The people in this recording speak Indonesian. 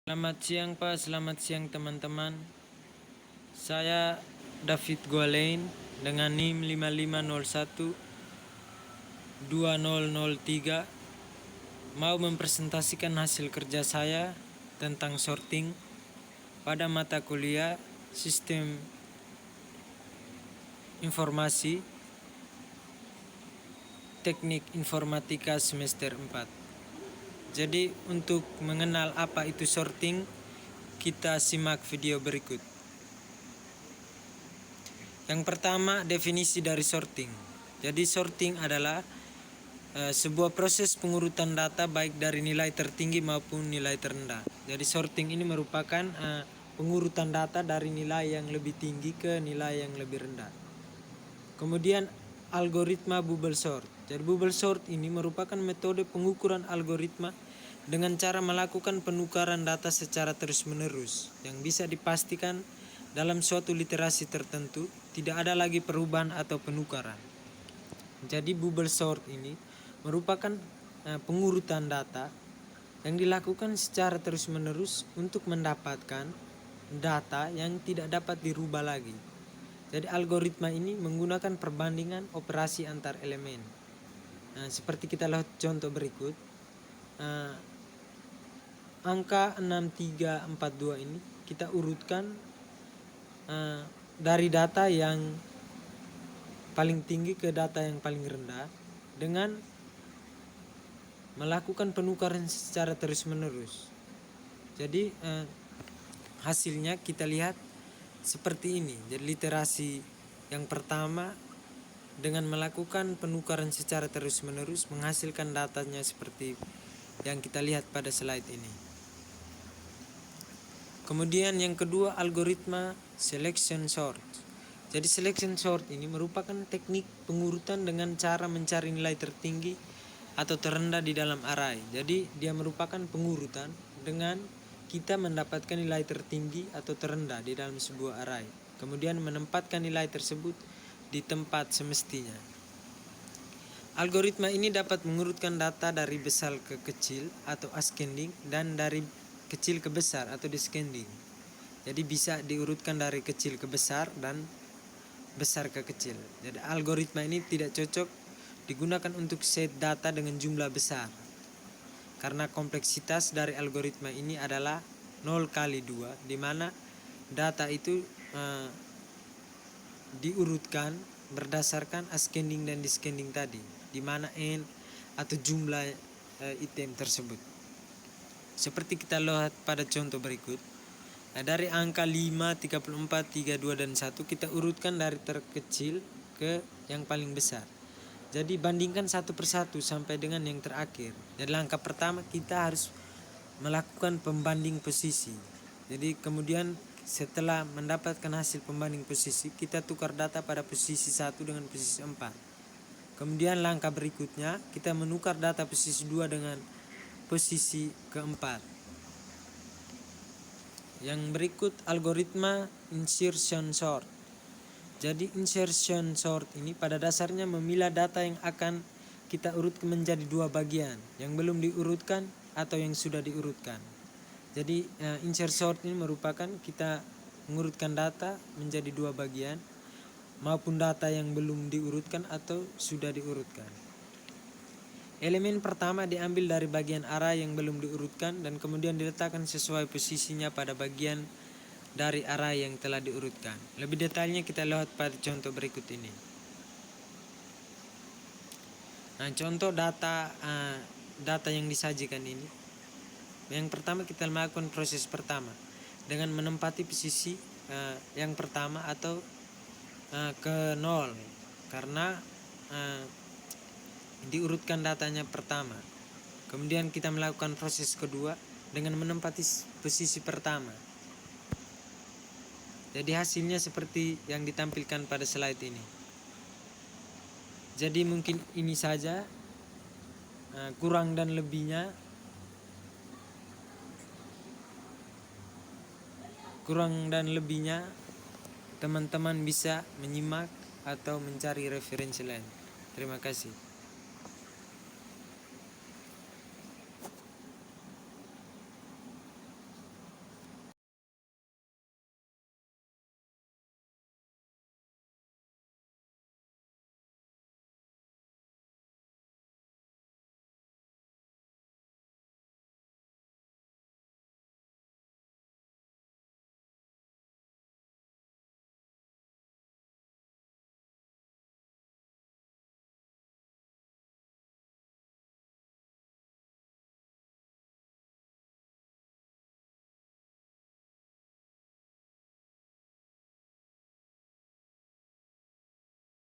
Selamat siang Pak, selamat siang teman-teman. Saya David Gualain dengan NIM 5501 2003 mau mempresentasikan hasil kerja saya tentang sorting pada mata kuliah Sistem Informasi Teknik Informatika semester 4. Jadi untuk mengenal apa itu sorting, kita simak video berikut. Yang pertama, definisi dari sorting. Jadi sorting adalah sebuah proses pengurutan data baik dari nilai tertinggi maupun nilai terendah. Jadi sorting ini merupakan pengurutan data dari nilai yang lebih tinggi ke nilai yang lebih rendah. Kemudian algoritma bubble sort. Jadi bubble sort ini merupakan metode pengukuran algoritma dengan cara melakukan penukaran data secara terus-menerus yang bisa dipastikan dalam suatu literasi tertentu tidak ada lagi perubahan atau penukaran. Jadi bubble sort ini merupakan pengurutan data yang dilakukan secara terus-menerus untuk mendapatkan data yang tidak dapat dirubah lagi. Jadi algoritma ini menggunakan perbandingan operasi antar elemen. Seperti kita lihat contoh berikut. Angka 6342 ini kita urutkan dari data yang paling tinggi ke data yang paling rendah dengan melakukan penukaran secara terus-menerus. Jadi hasilnya kita lihat seperti ini. Jadi literasi yang pertama dengan melakukan penukaran secara terus-menerus menghasilkan datanya seperti yang kita lihat pada slide ini. Kemudian yang kedua, algoritma selection sort. Jadi selection sort ini merupakan teknik pengurutan dengan cara mencari nilai tertinggi atau terendah di dalam array. Jadi dia merupakan pengurutan dengan kita mendapatkan nilai tertinggi atau terendah di dalam sebuah array. Kemudian menempatkan nilai tersebut di tempat semestinya. Algoritma ini dapat mengurutkan data dari besar ke kecil atau ascending dan dari kecil ke besar atau descending. Jadi bisa diurutkan dari kecil ke besar dan besar ke kecil. Jadi algoritma ini tidak cocok digunakan untuk set data dengan jumlah besar. Karena kompleksitas dari algoritma ini adalah 0 kali 2, di mana data itu diurutkan berdasarkan ascending dan descending tadi, di mana n atau jumlah item tersebut. Seperti kita lihat pada contoh berikut. Dari angka 5, 34, 32 dan 1 kita urutkan dari terkecil ke yang paling besar. Jadi bandingkan satu persatu sampai dengan yang terakhir. Jadi langkah pertama kita harus melakukan pembanding posisi. Jadi kemudian setelah mendapatkan hasil pembanding posisi, kita tukar data pada posisi 1 dengan posisi 4. Kemudian langkah berikutnya kita menukar data posisi 2 dengan posisi keempat. Yang berikut algoritma insertion sort. Jadi insertion sort ini pada dasarnya memilah data yang akan kita urutkan menjadi dua bagian, yang belum diurutkan atau yang sudah diurutkan. Jadi insert sort ini merupakan kita mengurutkan data menjadi dua bagian, maupun data yang belum diurutkan atau sudah diurutkan. Elemen pertama diambil dari bagian array yang belum diurutkan dan kemudian diletakkan sesuai posisinya pada bagian dari array yang telah diurutkan. Lebih detailnya kita lihat pada contoh berikut ini. Nah, contoh data yang disajikan ini. Yang pertama kita melakukan proses pertama dengan menempati posisi yang pertama atau ke 0 karena diurutkan datanya pertama. Kemudian kita melakukan proses kedua dengan menempati posisi pertama. Jadi hasilnya seperti yang ditampilkan pada slide ini. Jadi mungkin ini saja, kurang dan lebihnya teman-teman bisa menyimak atau mencari referensi lain. Terima kasih.